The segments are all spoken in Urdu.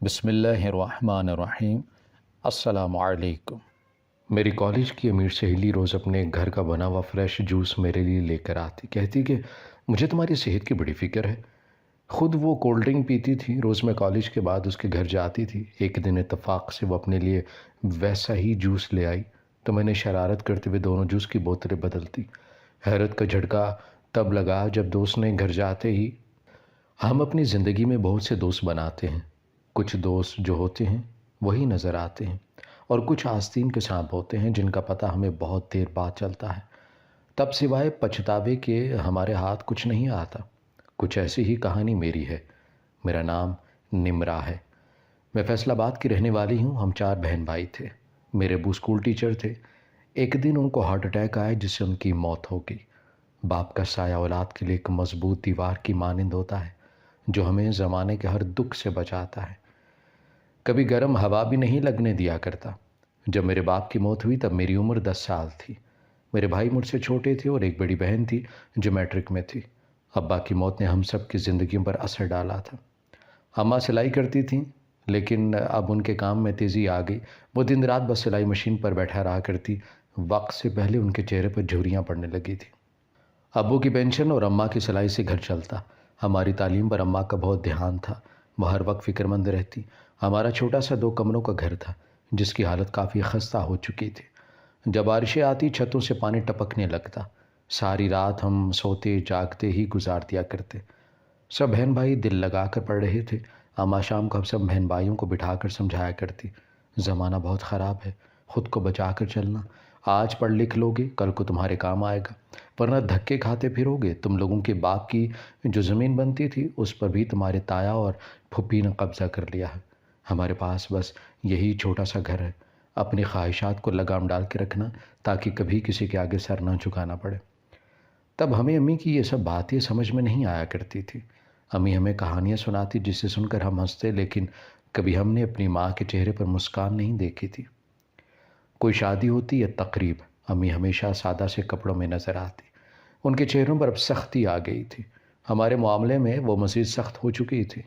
بسم اللہ الرحمن الرحیم۔ السلام علیکم۔ میری کالج کی امیر سہیلی روز اپنے گھر کا بنا ہوا فریش جوس میرے لیے لے کر آتی، کہتی کہ مجھے تمہاری صحت کی بڑی فکر ہے۔ خود وہ کولڈ ڈرنک پیتی تھی۔ روز میں کالج کے بعد اس کے گھر جاتی تھی۔ ایک دن اتفاق سے وہ اپنے لیے ویسا ہی جوس لے آئی تو میں نے شرارت کرتے ہوئے دونوں جوس کی بوتلیں بدلتی۔ حیرت کا جھٹکا تب لگا جب دوست نے گھر جاتے ہی ہم اپنی زندگی میں بہت سے دوست بناتے ہیں۔ کچھ دوست جو ہوتے ہیں وہی نظر آتے ہیں، اور کچھ آستین کے سانپ ہوتے ہیں جن کا پتہ ہمیں بہت دیر بعد چلتا ہے۔ تب سوائے پچھتاوے کے ہمارے ہاتھ کچھ نہیں آتا۔ کچھ ایسی ہی کہانی میری ہے۔ میرا نام نمرا ہے۔ میں فیصل آباد کی رہنے والی ہوں۔ ہم 4 بہن بھائی تھے۔ میرے ابو اسکول ٹیچر تھے۔ ایک دن ان کو ہارٹ اٹیک آیا جس سے ان کی موت ہو گئی۔ باپ کا سایہ اولاد کے لیے ایک مضبوط دیوار کی مانند ہوتا ہے جو ہمیں زمانے کے ہر دکھ سے بچاتا ہے۔ کبھی گرم ہوا بھی نہیں لگنے دیا کرتا۔ جب میرے باپ کی موت ہوئی تب میری عمر 10 سال تھی۔ میرے بھائی مجھ سے چھوٹے تھے اور ایک بڑی بہن تھی جو میٹرک میں تھی۔ ابا کی موت نے ہم سب کی زندگیوں پر اثر ڈالا تھا۔ اماں سلائی کرتی تھیں لیکن اب ان کے کام میں تیزی آ گئی۔ وہ دن رات بس سلائی مشین پر بیٹھا رہا کرتی۔ وقت سے پہلے ان کے چہرے پر جھریاں پڑنے لگی تھی۔ ابو کی پینشن اور اماں کی سلائی سے گھر چلتا۔ ہماری تعلیم پر اماں کا بہت دھیان تھا۔ وہ ہر وقت فکر مند رہتی۔ ہمارا چھوٹا سا 2 کمروں کا گھر تھا جس کی حالت کافی خستہ ہو چکی تھی۔ جب بارشیں آتی چھتوں سے پانی ٹپکنے لگتا۔ ساری رات ہم سوتے جاگتے ہی گزار دیا کرتے۔ سب بہن بھائی دل لگا کر پڑھ رہے تھے۔ اماں شام کو ہم سب بہن بھائیوں کو بٹھا کر سمجھایا کرتی، زمانہ بہت خراب ہے، خود کو بچا کر چلنا۔ آج پڑھ لکھ لوگے کل کو تمہارے کام آئے گا، ورنہ دھکے کھاتے پھرو گے۔ تم لوگوں کے باپ کی جو زمین بنتی تھی اس پر بھی تمہارے تایا اور پھپھی نے قبضہ کر لیا ہے۔ ہمارے پاس بس یہی چھوٹا سا گھر ہے۔ اپنی خواہشات کو لگام ڈال کے رکھنا تاکہ کبھی کسی کے آگے سر نہ جھکانا پڑے۔ تب ہمیں امی کی یہ سب باتیں سمجھ میں نہیں آیا کرتی تھی۔ امی ہمیں کہانیاں سناتی جسے سن کر ہم ہنستے، لیکن کبھی ہم نے اپنی ماں کے چہرے پر مسکان نہیں دیکھی تھی۔ کوئی شادی ہوتی یا تقریب، امی ہمیشہ سادہ سے کپڑوں میں نظر آتی۔ ان کے چہروں پر اب سختی آ گئی تھی۔ ہمارے معاملے میں وہ مزید سخت ہو چکی تھی۔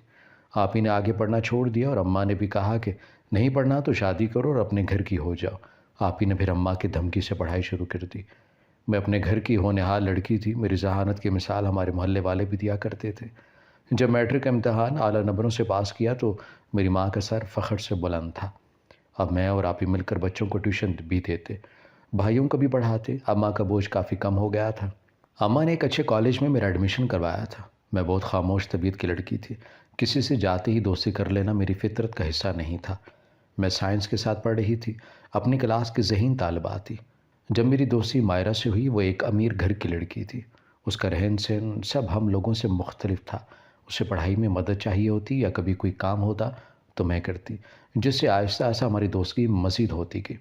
آپ ہی نے آگے پڑھنا چھوڑ دیا اور اماں نے بھی کہا کہ نہیں پڑھنا تو شادی کرو اور اپنے گھر کی ہو جاؤ۔ آپ ہی نے پھر اماں کی دھمکی سے پڑھائی شروع کر دی۔ میں اپنے گھر کی ہونہار لڑکی تھی۔ میری ذہانت کی مثال ہمارے محلے والے بھی دیا کرتے تھے۔ جب میٹرک کا امتحان اعلیٰ نمبروں سے پاس کیا تو میری ماں کا سر فخر سے بلند تھا۔ اب میں اور آپ ہی مل کر بچوں کو ٹیوشن بھی دیتے، بھائیوں کو بھی پڑھاتے۔ اماں کا بوجھ کافی کم ہو گیا تھا۔ اماں نے ایک اچھے کالج میں میرا ایڈمیشن کروایا تھا۔ میں بہت خاموش طبیعت کی لڑکی تھی۔ کسی سے جاتے ہی دوستی کر لینا میری فطرت کا حصہ نہیں تھا۔ میں سائنس کے ساتھ پڑھ رہی تھی، اپنی کلاس کی ذہین طالبہ تھی۔ جب میری دوستی مائرہ سے ہوئی، وہ ایک امیر گھر کی لڑکی تھی۔ اس کا رہن سہن سب ہم لوگوں سے مختلف تھا۔ اسے پڑھائی میں مدد چاہیے ہوتی یا کبھی کوئی کام ہوتا تو میں کرتی، جس سے آہستہ آہستہ ہماری دوستی مزید ہوتی گئی۔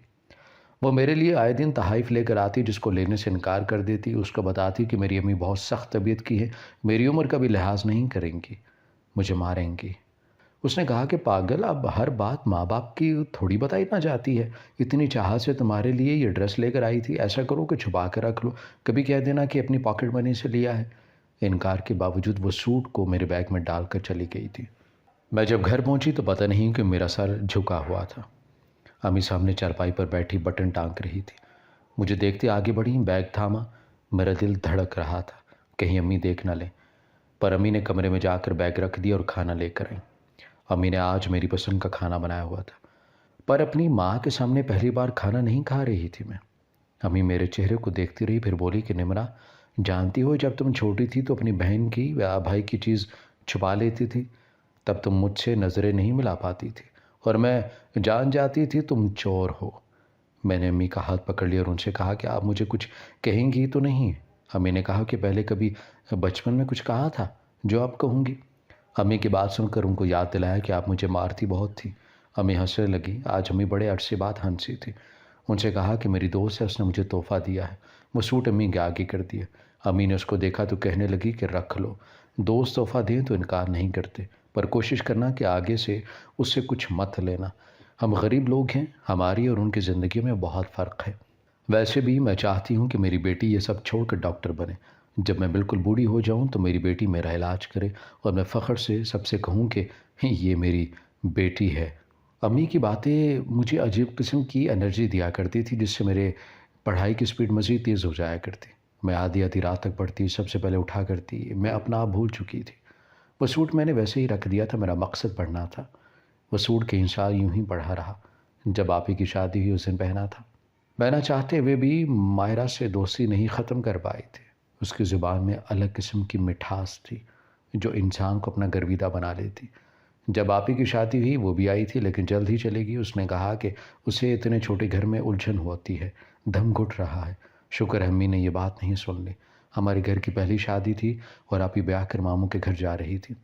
وہ میرے لیے آئے دن تحائف لے کر آتی جس کو لینے سے انکار کر دیتی۔ اس کو بتاتی کہ میری امی بہت سخت طبیعت کی ہے، میری عمر کا بھی لحاظ نہیں کریں گی، مجھے ماریں گی۔ اس نے کہا کہ پاگل، اب ہر بات ماں باپ کی تھوڑی بتائی نہ جاتی ہے۔ اتنی چاہت سے تمہارے لیے یہ ڈریس لے کر آئی تھی، ایسا کرو کہ چھپا کر رکھ لو، کبھی کہہ دینا کہ اپنی پاکٹ منی سے لیا ہے۔ انکار کے باوجود وہ سوٹ کو میرے بیگ میں ڈال کر چلی گئی تھی۔ میں جب گھر پہنچی تو پتہ نہیں کہ میرا سر جھکا ہوا تھا۔ امی سامنے چارپائی پر بیٹھی بٹن ٹانگ رہی تھی۔ مجھے دیکھتے آگے بڑھی، بیگ تھاما۔ میرا دل دھڑک رہا تھا کہیں امی دیکھ نہ لیں، پر امی نے کمرے میں جا کر بیگ رکھ دیا اور کھانا لے کر آئیں۔ امی نے آج میری پسند کا کھانا بنایا ہوا تھا، پر اپنی ماں کے سامنے پہلی بار کھانا نہیں کھا رہی تھی میں۔ امی میرے چہرے کو دیکھتی رہی، پھر بولی کہ نمرا، جانتی ہو جب تم چھوٹی تھی تو اپنی بہن کی یا بھائی کی چیز چھپا لیتی تھی، تب تم مجھ سے نظریں نہیں ملا پاتی تھی اور میں جان جاتی تھی تم چور ہو۔ میں نے امی کا ہاتھ پکڑ لیا اور ان سے کہا کہ آپ مجھے کچھ کہیں گی تو نہیں؟ امی نے کہا کہ پہلے کبھی بچپن میں کچھ کہا تھا جو اب کہوں گی؟ امی کی بات سن کر ان کو یاد دلایا کہ آپ مجھے مارتی بہت تھی۔ امی ہنسنے لگی۔ آج امی بڑے عرصے بعد ہنسی تھی۔ ان سے کہا کہ میری دوست ہے، اس نے مجھے تحفہ دیا ہے۔ وہ سوٹ امی کے آگے کر دیا۔ امی نے اس کو دیکھا تو کہنے لگی کہ رکھ لو، دوست تحفہ دیں تو انکار نہیں کرتے، پر کوشش کرنا کہ آگے سے اس سے کچھ مت لینا۔ ہم غریب لوگ ہیں، ہماری اور ان کی زندگی میں بہت فرق ہے۔ ویسے بھی میں چاہتی ہوں کہ میری بیٹی یہ سب چھوڑ کر ڈاکٹر بنے۔ جب میں بالکل بوڑھی ہو جاؤں تو میری بیٹی میرا علاج کرے اور میں فخر سے سب سے کہوں کہ یہ میری بیٹی ہے۔ امی کی باتیں مجھے عجیب قسم کی انرجی دیا کرتی تھی، جس سے میرے پڑھائی کی سپیڈ مزید تیز ہو جایا کرتی۔ میں آدھی آدھی رات تک پڑھتی، سب سے پہلے اٹھا کرتی، میں اپنا آپ بھول چکی تھی۔ وہ سوٹ میں نے ویسے ہی رکھ دیا تھا، میرا مقصد پڑھنا تھا۔ وہ سوٹ کئی سال یوں ہی پڑھا رہا۔ جب آپی کی شادی ہوئی اس دن پہنا تھا۔ میں نہ چاہتے ہوئے بھی ماہرہ سے دوستی نہیں ختم کر پائی تھی۔ اس کی زبان میں الگ قسم کی مٹھاس تھی جو انسان کو اپنا گرویدہ بنا لیتی۔ جب آپی کی شادی ہوئی وہ بھی آئی تھی، لیکن جلد ہی چلے گئی۔ اس نے کہا کہ اسے اتنے چھوٹے گھر میں الجھن ہوتی ہے، دم گھٹ رہا ہے۔ شکر ہے امی نے یہ بات نہیں سن لی۔ ہمارے گھر کی پہلی شادی تھی اور آپی بیاہ کر ماموں کے گھر جا رہی تھی۔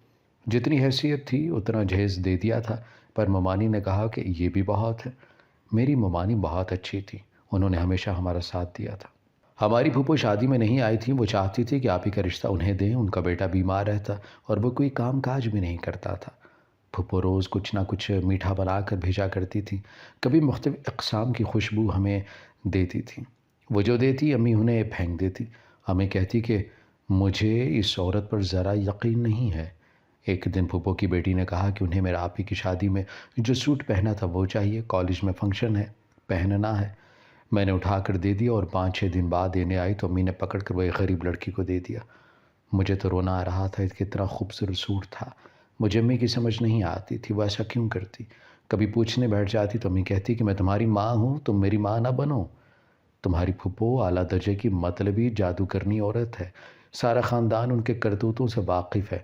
جتنی حیثیت تھی اتنا جہیز دے دیا تھا، پر ممانی نے کہا کہ یہ بھی بہت ہے۔ میری ممانی بہت اچھی تھی، انہوں نے ہمیشہ ہمارا ساتھ دیا تھا۔ ہماری پھوپھو شادی میں نہیں آئی تھیں، وہ چاہتی تھی کہ آپی کا رشتہ انہیں دیں۔ ان کا بیٹا بیمار رہتا اور وہ کوئی کام کاج بھی نہیں کرتا تھا۔ پھوپھو روز کچھ نہ کچھ میٹھا بنا کر بھیجا کرتی تھی، کبھی مختلف اقسام کی خوشبو ہمیں دیتی تھی۔ وہ جو دیتی امی انہیں پھینک دیتی۔ ہمیں کہتی کہ مجھے اس عورت پر ذرا یقین نہیں ہے۔ ایک دن پھوپھو کی بیٹی نے کہا کہ انہیں میرے آپی کی شادی میں جو سوٹ پہنا تھا وہ چاہیے، کالج میں فنکشن ہے، پہننا ہے۔ میں نے اٹھا کر دے دیا اور 5-6 دن بعد دینے آئی تو امی نے پکڑ کر وہ ایک غریب لڑکی کو دے دیا۔ مجھے تو رونا آ رہا تھا، کتنا خوبصورت سوٹ تھا۔ مجھے امی کی سمجھ نہیں آتی تھی وہ ایسا کیوں کرتی۔ کبھی پوچھنے بیٹھ جاتی تو امی کہتی کہ میں تمہاری ماں ہوں، تم میری ماں نہ بنو۔ تمہاری پھوپھو اعلیٰ درجے کی مطلبی جادوگرنی عورت ہے، سارا خاندان ان کے کرتوتوں سے واقف ہے۔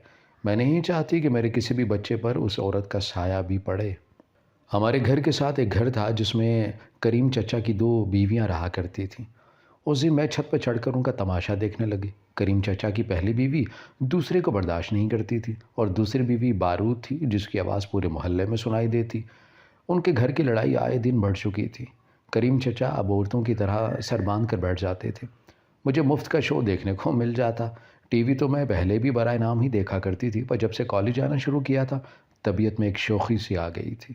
میں نہیں چاہتی کہ میرے کسی بھی بچے پر اس عورت کا سایہ بھی پڑے۔ ہمارے گھر کے ساتھ ایک گھر تھا جس میں کریم چچا کی 2 بیویاں رہا کرتی تھیں۔ اس دن میں چھت پر چڑھ کر ان کا تماشا دیکھنے لگی۔ کریم چچا کی پہلی بیوی دوسرے کو برداشت نہیں کرتی تھی اور دوسری بیوی بارود تھی جس کی آواز پورے محلے میں سنائی دیتی۔ ان کے گھر کی لڑائی آئے دن بڑھ چکی تھی۔ کریم چچا اب عورتوں کی طرح سر باندھ کر بیٹھ جاتے تھے۔ مجھے مفت کا شو دیکھنے کو مل جاتا۔ ٹی وی تو میں پہلے بھی برائے نام ہی دیکھا کرتی تھی، پر جب سے کالج جانا شروع کیا تھا طبیعت میں ایک شوخی سی آ گئی تھی۔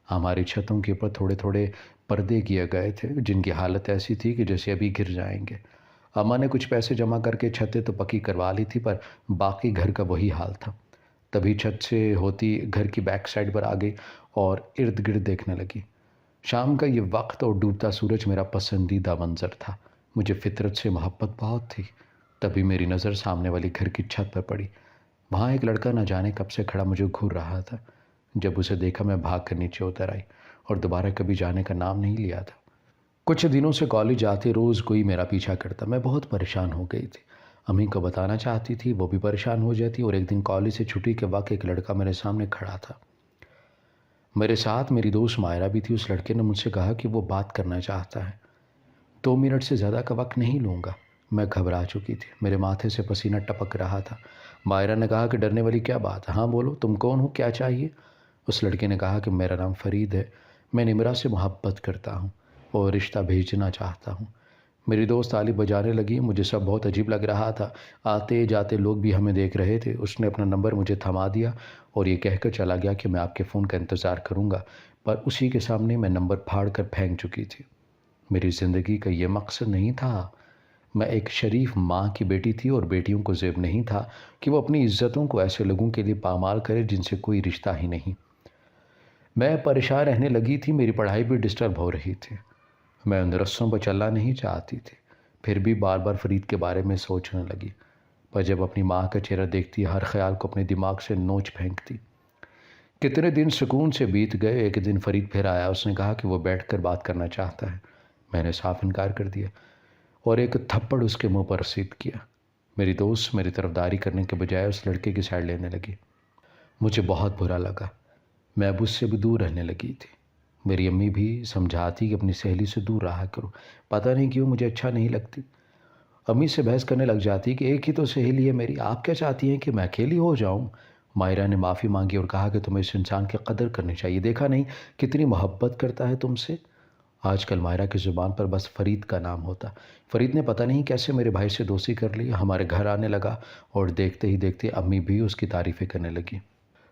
ہماری چھتوں کے اوپر تھوڑے تھوڑے پردے کیے گئے تھے جن کی حالت ایسی تھی کہ جیسے ابھی گر جائیں گے۔ اماں نے کچھ پیسے جمع کر کے چھتیں تو پکی کروا لی تھی، پر باقی گھر کا وہی حال تھا۔ تبھی چھت سے ہوتی گھر کی بیک سائڈ پر آ گئی اور ارد گرد دیکھنے لگی۔ شام کا یہ وقت اور ڈوبتا سورج میرا پسندیدہ منظر تھا۔ مجھے فطرت سے محبت بہت تھی۔ تبھی میری نظر سامنے والی گھر کی چھت پر پڑی۔ وہاں ایک لڑکا نہ جانے کب سے کھڑا مجھے گھور رہا تھا۔ جب اسے دیکھا میں بھاگ کر نیچے اتر آئی اور دوبارہ کبھی جانے کا نام نہیں لیا تھا۔ کچھ دنوں سے کالج جاتے روز کوئی میرا پیچھا کرتا، میں بہت پریشان ہو گئی تھی۔ امی کو بتانا چاہتی تھی، وہ بھی پریشان ہو جاتی، اور ایک دن کالج سے چھٹی کے وقت ایک لڑکا میرے سامنے کھڑا تھا۔ میرے ساتھ میری دوست مائرہ بھی تھی۔ اس لڑکے نے مجھ سے کہا کہ وہ بات کرنا چاہتا ہے۔ 2 منٹ سے زیادہ کا وقت نہیں لوں گا۔ میں گھبرا چکی تھی، میرے ماتھے سے پسینہ ٹپک رہا تھا۔ مائرہ نے کہا کہ ڈرنے والی کیا بات ہے، ہاں بولو تم کون ہو، کیا چاہیے؟ اس لڑکے نے کہا کہ میرا نام فرید ہے، میں نمرہ سے محبت کرتا ہوں اور رشتہ بھیجنا چاہتا ہوں۔ میری دوست تالی بجانے لگی، مجھے سب بہت عجیب لگ رہا تھا۔ آتے جاتے لوگ بھی ہمیں دیکھ رہے تھے۔ اس نے اپنا نمبر مجھے تھما دیا اور یہ کہہ کر چلا گیا کہ میں آپ کے فون کا انتظار کروں گا، پر اسی کے سامنے میں نمبر پھاڑ کر پھینک چکی تھی۔ میری زندگی کا یہ مقصد نہیں تھا۔ میں ایک شریف ماں کی بیٹی تھی اور بیٹیوں کو زیب نہیں تھا کہ وہ اپنی عزتوں کو ایسے لوگوں کے لیے پامال کرے جن سے کوئی رشتہ ہی نہیں۔ میں پریشان رہنے لگی تھی، میری پڑھائی بھی ڈسٹرب ہو رہی تھی۔ میں ان رستوں پر چلنا نہیں چاہتی تھی، پھر بھی بار بار فرید کے بارے میں سوچنے لگی۔ پر جب اپنی ماں کا چہرہ دیکھتی ہر خیال کو اپنے دماغ سے نوچ پھینکتی۔ کتنے دن سکون سے بیت گئے۔ ایک دن فرید پھر آیا، اس نے کہا کہ وہ بیٹھ کر بات کرنا چاہتا ہے۔ میں نے صاف انکار کر دیا اور ایک تھپڑ اس کے منہ پر رسید کیا۔ میری دوست میری طرفداری کرنے کے بجائے اس لڑکے کی سائڈ لینے لگی۔ مجھے بہت برا لگا، میں اب اس سے بھی دور رہنے لگی تھی۔ میری امی بھی سمجھاتی کہ اپنی سہیلی سے دور رہا کرو، پتہ نہیں کیوں مجھے اچھا نہیں لگتی۔ امی سے بحث کرنے لگ جاتی کہ ایک ہی تو سہیلی ہے میری، آپ کیا چاہتی ہیں کہ میں اکیلی ہو جاؤں؟ مائرہ نے معافی مانگی اور کہا کہ تمہیں اس انسان کی قدر کرنی چاہیے، دیکھا نہیں کتنی محبت کرتا ہے تم سے۔ آج کل مائرہ کی زبان پر بس فرید کا نام ہوتا۔ فرید نے پتہ نہیں کیسے میرے بھائی سے دوستی کر لی، ہمارے گھر آنے لگا اور دیکھتے ہی دیکھتے امی بھی اس کی تعریفیں کرنے لگی۔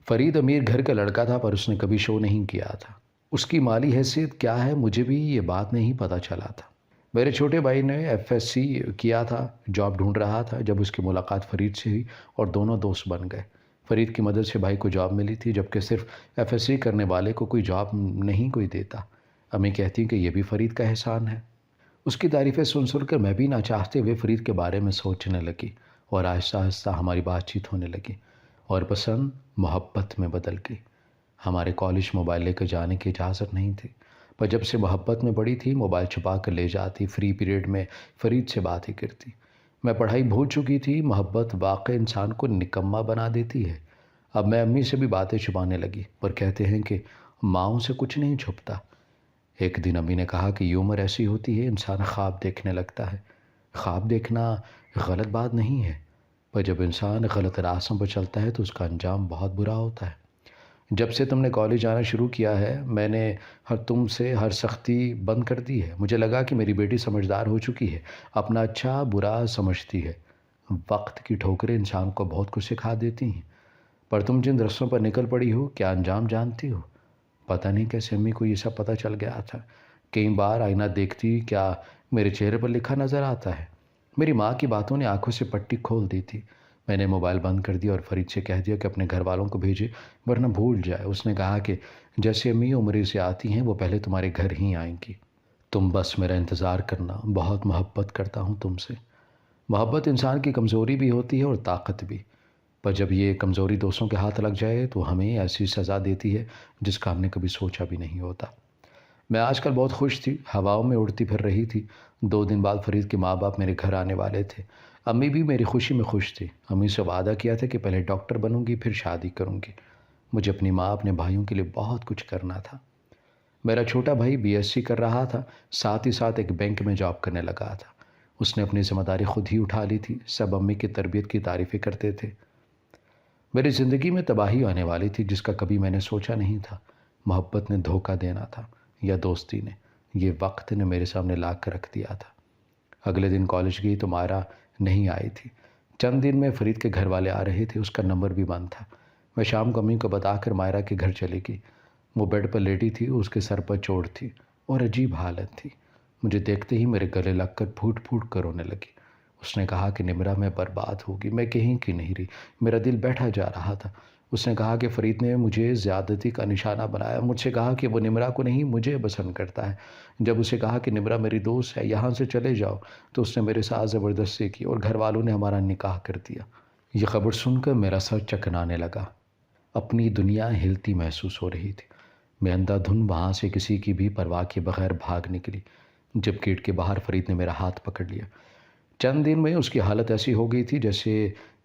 فرید امیر گھر کا لڑکا تھا پر اس نے کبھی شو نہیں کیا تھا۔ اس کی مالی حیثیت کیا ہے مجھے بھی یہ بات نہیں پتہ چلا تھا۔ میرے چھوٹے بھائی نے FSC کیا تھا، جاب ڈھونڈ رہا تھا۔ جب اس کی ملاقات فرید سے ہوئی اور دونوں دوست بن گئے۔ فرید کی مدد سے بھائی کو جاب ملی تھی، جبکہ صرف ایف ایس سی کرنے والے کو کوئی جاب نہیں کوئی دیتا۔ امی کہتی کہ یہ بھی فرید کا احسان ہے۔ اس کی تعریفیں سن سن کر میں بھی نہ چاہتے ہوئے فرید کے بارے میں سوچنے لگی، اور آہستہ آہستہ ہماری بات چیت ہونے لگی اور پسند محبت میں بدل گئی۔ ہمارے کالج موبائل لے کر جانے کی اجازت نہیں تھی، پر جب سے محبت میں پڑی تھی موبائل چھپا کر لے جاتی، فری پیریڈ میں فرید سے بات ہی کرتی۔ میں پڑھائی بھول چکی تھی، محبت واقع انسان کو نکما بنا دیتی ہے۔ اب میں امی سے بھی باتیں چھپانے لگی، پر کہتے ہیں کہ ماؤں سے کچھ نہیں چھپتا۔ ایک دن امی نے کہا کہ یہ عمر ایسی ہوتی ہے، انسان خواب دیکھنے لگتا ہے۔ خواب دیکھنا غلط بات نہیں ہے، پر جب انسان غلط راستوں پر چلتا ہے تو اس کا انجام بہت برا ہوتا ہے۔ جب سے تم نے کالج جانا شروع کیا ہے میں نے تم سے ہر سختی بند کر دی ہے۔ مجھے لگا کہ میری بیٹی سمجھدار ہو چکی ہے، اپنا اچھا برا سمجھتی ہے۔ وقت کی ٹھوکریں انسان کو بہت کچھ سکھا دیتی ہیں، پر تم جن رستوں پر نکل پڑی ہو کیا انجام جانتی ہو؟ پتہ نہیں کیسے امی کو یہ سب پتہ چل گیا تھا۔ کئی بار آئینہ دیکھتی کیا میرے چہرے پر لکھا نظر آتا ہے۔ میری ماں کی باتوں نے آنکھوں سے پٹی کھول دی تھی۔ میں نے موبائل بند کر دیا اور فرید سے کہہ دیا کہ اپنے گھر والوں کو بھیجے ورنہ بھول جائے۔ اس نے کہا کہ جیسے امی عمرے سے آتی ہیں وہ پہلے تمہارے گھر ہی آئیں گی، تم بس میرا انتظار کرنا، بہت محبت کرتا ہوں تم سے۔ محبت انسان کی کمزوری بھی ہوتی ہے اور طاقت بھی، پر جب یہ کمزوری دوستوں کے ہاتھ لگ جائے تو ہمیں ایسی سزا دیتی ہے جس کا ہم نے کبھی سوچا بھی نہیں ہوتا۔ میں آج کل بہت خوش تھی، ہواؤں میں اڑتی پھر رہی تھی۔ 2 دن بعد فرید کے ماں باپ میرے گھر آنے والے تھے۔ امی بھی میری خوشی میں خوش تھی۔ امی سے وعدہ کیا تھا کہ پہلے ڈاکٹر بنوں گی پھر شادی کروں گی۔ مجھے اپنی ماں اپنے بھائیوں کے لیے بہت کچھ کرنا تھا۔ میرا چھوٹا بھائی بی ایس سی کر رہا تھا، ساتھ ہی ساتھ ایک بینک میں جاب کرنے لگا تھا۔ اس نے اپنی ذمہ داری خود ہی اٹھا لی تھی۔ سب امی کی تربیت کی تعریفیں کرتے تھے۔ میری زندگی میں تباہی آنے والی تھی جس کا کبھی میں نے سوچا نہیں تھا۔ محبت نے دھوکہ دینا تھا یا دوستی نے، یہ وقت نے میرے سامنے لا کر رکھ دیا تھا۔ اگلے دن کالج گئی تو مائرہ نہیں آئی تھی۔ چند دن میں فرید کے گھر والے آ رہے تھے، اس کا نمبر بھی بند تھا۔ میں شام کو امی کو بتا کر مائرہ کے گھر چلی گئی۔ وہ بیڈ پر لیٹی تھی، اس کے سر پر چوٹ تھی اور عجیب حالت تھی۔ مجھے دیکھتے ہی میرے گلے لگ کر پھوٹ پھوٹ کر رونے لگی۔ اس نے کہا کہ نمرہ میں برباد ہوگی۔ میں کہیں کی نہیں رہی، میرا دل بیٹھا جا رہا تھا۔ اس نے کہا کہ فرید نے مجھے زیادتی کا نشانہ بنایا، مجھ سے کہا کہ وہ نمرہ کو نہیں مجھے پسند کرتا ہے۔ جب اسے کہا کہ نمرہ میری دوست ہے، یہاں سے چلے جاؤ، تو اس نے میرے ساتھ زبردستی کی اور گھر والوں نے ہمارا نکاح کر دیا۔ یہ خبر سن کر میرا سر چکنانے لگا، اپنی دنیا ہلتی محسوس ہو رہی تھی۔ میں اندھا دھن وہاں سے کسی کی بھی پرواہ کے بغیر بھاگ نکلی۔ جب گیٹ کے باہر فرید نے میرا ہاتھ پکڑ لیا۔ چند دن میں اس کی حالت ایسی ہو گئی تھی جیسے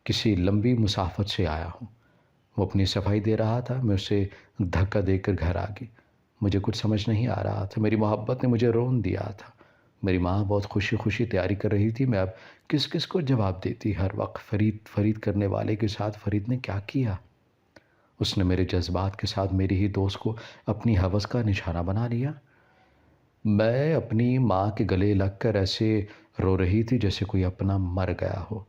کسی لمبی مسافت سے آیا ہوں۔ وہ اپنی صفائی دے رہا تھا، میں اسے دھکا دے کر گھر آ گئی۔ مجھے کچھ سمجھ نہیں آ رہا تھا، میری محبت نے مجھے رون دیا تھا۔ میری ماں بہت خوشی خوشی تیاری کر رہی تھی، میں اب کس کس کو جواب دیتی؟ ہر وقت فرید فرید کرنے والے کے ساتھ فرید نے کیا کیا؟ اس نے میرے جذبات کے ساتھ میری ہی دوست کو اپنی ہوس کا نشانہ بنا لیا۔ میں اپنی ماں کے گلے لگ کر ایسے رو رہی تھی جیسے کوئی اپنا مر گیا ہو۔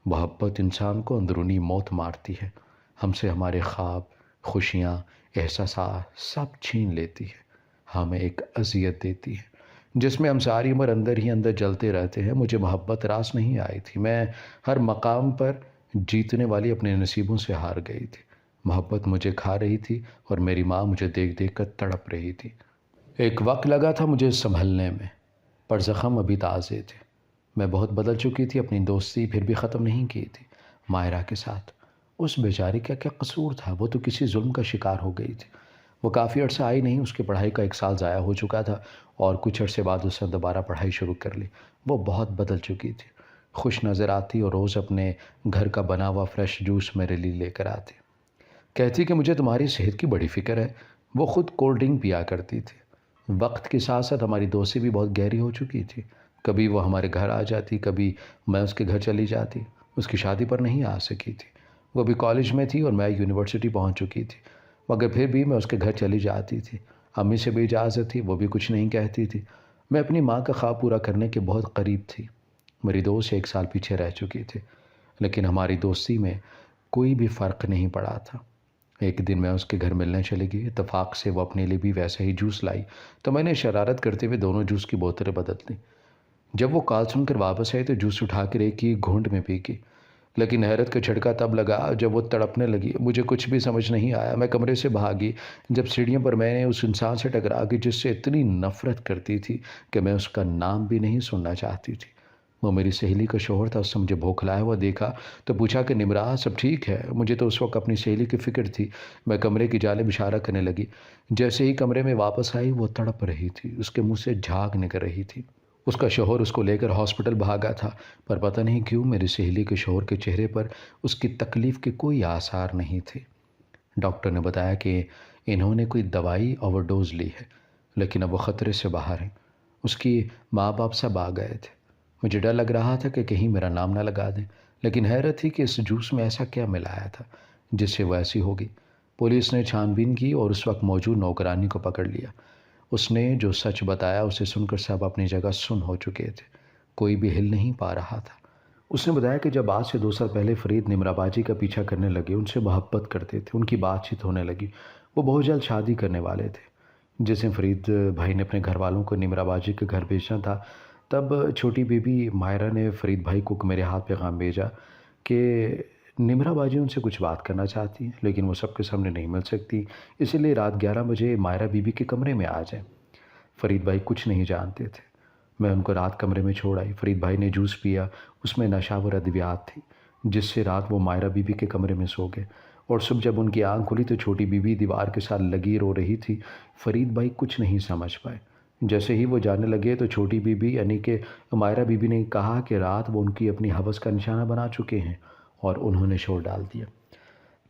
محبت انسان کو اندرونی موت مارتی ہے، ہم سے ہمارے خواب، خوشیاں، احساسات سب چھین لیتی ہے، ہمیں ایک اذیت دیتی ہے جس میں ہم ساری عمر اندر ہی اندر جلتے رہتے ہیں۔ مجھے محبت راس نہیں آئی تھی، میں ہر مقام پر جیتنے والی اپنے نصیبوں سے ہار گئی تھی۔ محبت مجھے کھا رہی تھی اور میری ماں مجھے دیکھ دیکھ کر تڑپ رہی تھی۔ ایک وقت لگا تھا مجھے سنبھلنے میں، پر زخم ابھی تازے تھے۔ میں بہت بدل چکی تھی، اپنی دوستی پھر بھی ختم نہیں کی تھی مائرہ کے ساتھ۔ اس بیچاری کا کیا قصور تھا؟ وہ تو کسی ظلم کا شکار ہو گئی تھی۔ وہ کافی عرصہ آئی نہیں، اس کی پڑھائی کا 1 سال ضائع ہو چکا تھا اور کچھ عرصے بعد اس نے دوبارہ پڑھائی شروع کر لی۔ وہ بہت بدل چکی تھی، خوش نظر آتی اور روز اپنے گھر کا بنا ہوا فریش جوس میرے لیے لے کر آتی۔ کہتی کہ مجھے تمہاری صحت کی بڑی فکر ہے۔ وہ خود کولڈ ڈرنک پیا کرتی تھی۔ وقت کے ساتھ ساتھ ہماری دوستی بھی بہت گہری ہو چکی تھی۔ کبھی وہ ہمارے گھر آ جاتی، کبھی میں اس کے گھر چلی جاتی۔ اس کی شادی پر نہیں آ سکی تھی، وہ بھی کالج میں تھی اور میں یونیورسٹی پہنچ چکی تھی، مگر پھر بھی میں اس کے گھر چلی جاتی تھی۔ امی سے بھی اجازت تھی، وہ بھی کچھ نہیں کہتی تھی۔ میں اپنی ماں کا خواب پورا کرنے کے بہت قریب تھی۔ میری دوست 1 سال پیچھے رہ چکی تھی، لیکن ہماری دوستی میں کوئی بھی فرق نہیں پڑا تھا۔ ایک دن میں اس کے گھر ملنے چلی گئی، اتفاق سے وہ اپنے لیے بھی ویسا ہی جوس لائی، تو میں نے شرارت کرتے ہوئے دونوں جوس کی بوتلیں بدل دیں۔ جب وہ کال سن کر واپس آئی تو جوس اٹھا کر ایک ہی گھونٹ میں پی گئی، لیکن حیرت کا جھٹکا تب لگا جب وہ تڑپنے لگی۔ مجھے کچھ بھی سمجھ نہیں آیا۔ میں کمرے سے بھاگی۔ جب سیڑھیوں پر میں نے اس انسان سے ٹکرا کے جس سے اتنی نفرت کرتی تھی کہ میں اس کا نام بھی نہیں سننا چاہتی تھی، وہ میری سہیلی کا شوہر تھا۔ اس نے مجھے بھوکھلایا ہوا دیکھا تو پوچھا کہ نمرا سب ٹھیک ہے؟ مجھے تو اس وقت اپنی سہیلی کی فکر تھی۔ میں کمرے کی جانب اشارہ کرنے لگی۔ جیسے ہی کمرے میں واپس آئی وہ تڑپ رہی تھی، اس کے منہ سے جھاگ نکل رہی تھی۔ اس کا شوہر اس کو لے کر ہاسپٹل بھاگا تھا، پر پتہ نہیں کیوں میری سہیلی کے شوہر کے چہرے پر اس کی تکلیف کے کوئی آثار نہیں تھے۔ ڈاکٹر نے بتایا کہ انہوں نے کوئی دوائی اوور ڈوز لی ہے، لیکن اب وہ خطرے سے باہر ہیں۔ اس کی ماں باپ سب آ گئے تھے۔ مجھے ڈر لگ رہا تھا کہ کہیں میرا نام نہ لگا دیں، لیکن حیرت تھی کہ اس جوس میں ایسا کیا ملایا تھا جس سے وہ ایسی ہوگی۔ پولیس نے چھان بین کی اور اس وقت موجود نوکرانی کو پکڑ لیا۔ اس نے جو سچ بتایا اسے سن کر سب اپنی جگہ سن ہو چکے تھے، کوئی بھی ہل نہیں پا رہا تھا۔ اس نے بتایا کہ جب آج سے 2 سال پہلے فرید نمرا باجی کا پیچھا کرنے لگے، ان سے محبت کرتے تھے، ان کی بات چیت ہونے لگی، وہ بہت جلد شادی کرنے والے تھے۔ جس دن فرید بھائی نے اپنے گھر والوں کو نمرا باجی کے گھر بھیجنا تھا، تب چھوٹی بیوی ماہرہ نے فرید بھائی کو میرے ہاتھ پیغام بھیجا کہ نمرا باجی ان سے کچھ بات کرنا چاہتی ہیں، لیکن وہ سب کے سامنے نہیں مل سکتی، اسی لیے رات 11 بجے ماہرہ بیوی کے کمرے میں آ جائیں۔ فرید بھائی کچھ نہیں جانتے تھے۔ میں ان کو رات کمرے میں چھوڑ آئی۔ فرید بھائی نے جوس پیا، اس میں نشاور ادویات تھی، جس سے رات وہ ماہرہ بیوی کے کمرے میں سو گئے، اور صبح جب ان کی آنکھ کھلی تو چھوٹی بیوی دیوار کے ساتھ لگی رو رہی تھی۔ فرید بھائی کچھ نہیں سمجھ پائے۔ جیسے ہی وہ جانے لگے تو چھوٹی بیوی یعنی کہ ماہرہ بیوی نے کہا کہ رات وہ ان کی اپنی ہوس کا نشانہ بنا چکے ہیں، اور انہوں نے شور ڈال دیا۔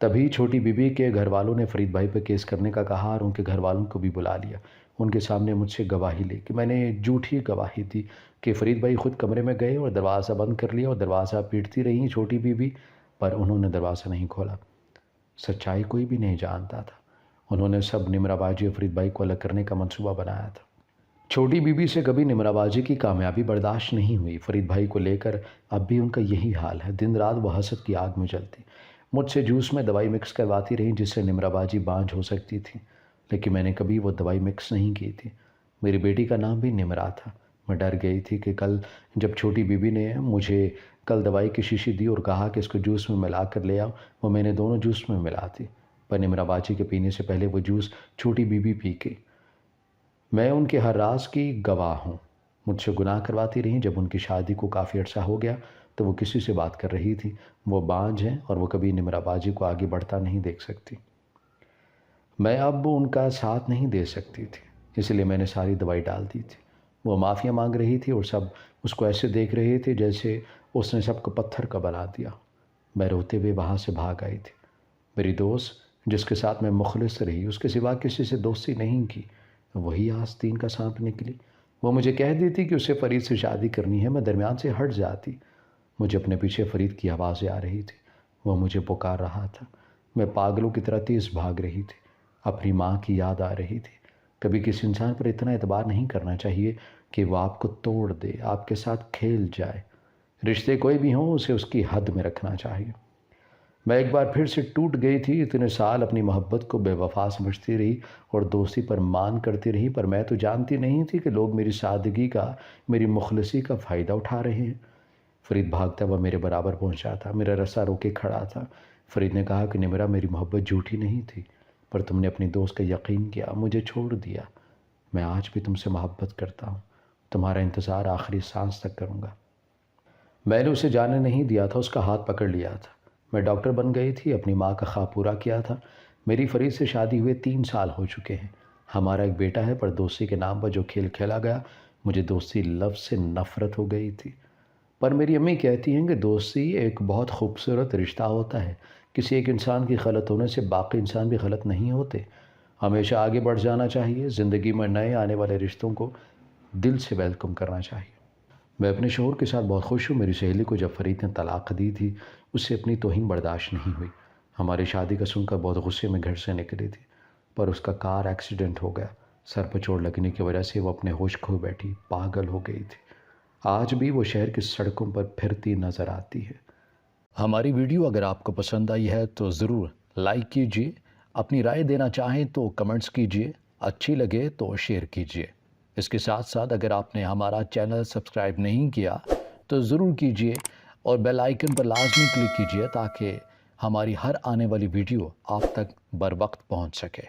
تبھی چھوٹی بیوی کے گھر والوں نے فرید بھائی پہ کیس کرنے کا کہا اور ان کے گھر والوں کو بھی بلا لیا۔ ان کے سامنے مجھ سے گواہی لی کہ میں نے جھوٹی گواہی دی کہ فرید بھائی خود کمرے میں گئے اور دروازہ بند کر لیا، اور دروازہ پیٹتی رہی چھوٹی بیوی، پر انہوں نے دروازہ نہیں کھولا۔ سچائی کوئی بھی نہیں جانتا تھا۔ انہوں نے سب نمرا باجی اور فرید بھائی کو الگ کرنے کا منصوبہ بنایا تھا۔ چھوٹی بیوی سے کبھی نمرا باجی کی کامیابی برداشت نہیں ہوئی۔ فرید بھائی کو لے کر اب بھی ان کا یہی حال ہے۔ دن رات وہ حسد کی آگ میں جلتی، مجھ سے جوس میں دوائی مکس کرواتی رہی جس سے نمرا باجی بانجھ ہو سکتی تھی، لیکن میں نے کبھی وہ دوائی مکس نہیں کی تھی۔ میری بیٹی کا نام بھی نمرا تھا۔ میں ڈر گئی تھی کہ کل جب چھوٹی بیوی نے مجھے کل دوائی کی شیشی دی اور کہا کہ اس کو جوس میں ملا کر لے آؤ، وہ میں نے دونوں جوس میں ملاتی، پر نمرا باجی کے پینے سے پہلے وہ جوس چھوٹی بیوی پی کے۔ میں ان کے ہر راز کی گواہ ہوں۔ مجھ سے گناہ کرواتی رہیں۔ جب ان کی شادی کو کافی عرصہ ہو گیا تو وہ کسی سے بات کر رہی تھی۔ وہ بانجھ ہیں اور وہ کبھی نمرا باجی کو آگے بڑھتا نہیں دیکھ سکتی۔ میں اب ان کا ساتھ نہیں دے سکتی تھی، اس لیے میں نے ساری دوائی ڈال دی تھی۔ وہ معافیا مانگ رہی تھی اور سب اس کو ایسے دیکھ رہے تھے جیسے اس نے سب کو پتھر کا بنا دیا۔ میں روتے ہوئے وہاں سے بھاگ آئی تھی۔ میری دوست جس کے ساتھ میں مخلص رہی، اس کے سوا کسی سے دوستی نہیں کی، وہی آستین کا سانپ نکلی۔ وہ مجھے کہہ دیتی کہ اسے فرید سے شادی کرنی ہے، میں درمیان سے ہٹ جاتی۔ مجھے اپنے پیچھے فرید کی آوازیں آ رہی تھی، وہ مجھے پکار رہا تھا۔ میں پاگلوں کی طرح تیز بھاگ رہی تھی۔ اپنی ماں کی یاد آ رہی تھی۔ کبھی کسی انسان پر اتنا اعتبار نہیں کرنا چاہیے کہ وہ آپ کو توڑ دے، آپ کے ساتھ کھیل جائے۔ رشتے کوئی بھی ہوں اسے اس کی حد میں رکھنا چاہیے۔ میں ایک بار پھر سے ٹوٹ گئی تھی۔ اتنے سال اپنی محبت کو بے وفا سمجھتی رہی اور دوستی پر مان کرتی رہی، پر میں تو جانتی نہیں تھی کہ لوگ میری سادگی کا، میری مخلصی کا فائدہ اٹھا رہے ہیں۔ فرید بھاگتا ہوا میرے برابر پہنچا تھا، میرا رسا روکے کھڑا تھا۔ فرید نے کہا کہ نمرا میری محبت جھوٹی نہیں تھی، پر تم نے اپنی دوست کا یقین کیا، مجھے چھوڑ دیا۔ میں آج بھی تم سے محبت کرتا ہوں، تمہارا انتظار آخری سانس تک کروں گا۔ میں نے اسے جانے نہیں دیا تھا، اس کا ہاتھ پکڑ لیا تھا۔ میں ڈاکٹر بن گئی تھی، اپنی ماں کا خواب پورا کیا تھا۔ میری فرید سے شادی ہوئے 3 سال ہو چکے ہیں۔ ہمارا ایک بیٹا ہے، پر دوستی کے نام پر جو کھیل کھیلا گیا، مجھے دوستی لفظ سے نفرت ہو گئی تھی۔ پر میری امی کہتی ہیں کہ دوستی ایک بہت خوبصورت رشتہ ہوتا ہے۔ کسی ایک انسان کی غلط ہونے سے باقی انسان بھی غلط نہیں ہوتے۔ ہمیشہ آگے بڑھ جانا چاہیے، زندگی میں نئے آنے والے رشتوں کو دل سے ویلکم کرنا چاہیے۔ میں اپنے شوہر کے ساتھ بہت خوش ہوں۔ میری سہیلی کو جب فرید نے طلاق دی تھی، اس سے اپنی توہین برداشت نہیں ہوئی۔ ہماری شادی کا سن کر بہت غصے میں گھر سے نکلی تھی، پر اس کا کار ایکسیڈنٹ ہو گیا۔ سر پر چوٹ لگنے کی وجہ سے وہ اپنے ہوش کھو بیٹھی، پاگل ہو گئی تھی۔ آج بھی وہ شہر کی سڑکوں پر پھرتی نظر آتی ہے۔ ہماری ویڈیو اگر آپ کو پسند آئی ہے تو ضرور لائک کیجیے، اپنی رائے دینا چاہیں تو کمنٹس کیجیے، اچھی لگے تو شیئر کیجیے۔ اس کے ساتھ ساتھ اگر آپ نے ہمارا چینل سبسکرائب نہیں کیا تو ضرور کیجیے اور بیل آئیکن پر لازمی کلک کیجئے تاکہ ہماری ہر آنے والی ویڈیو آپ تک بر وقت پہنچ سکے۔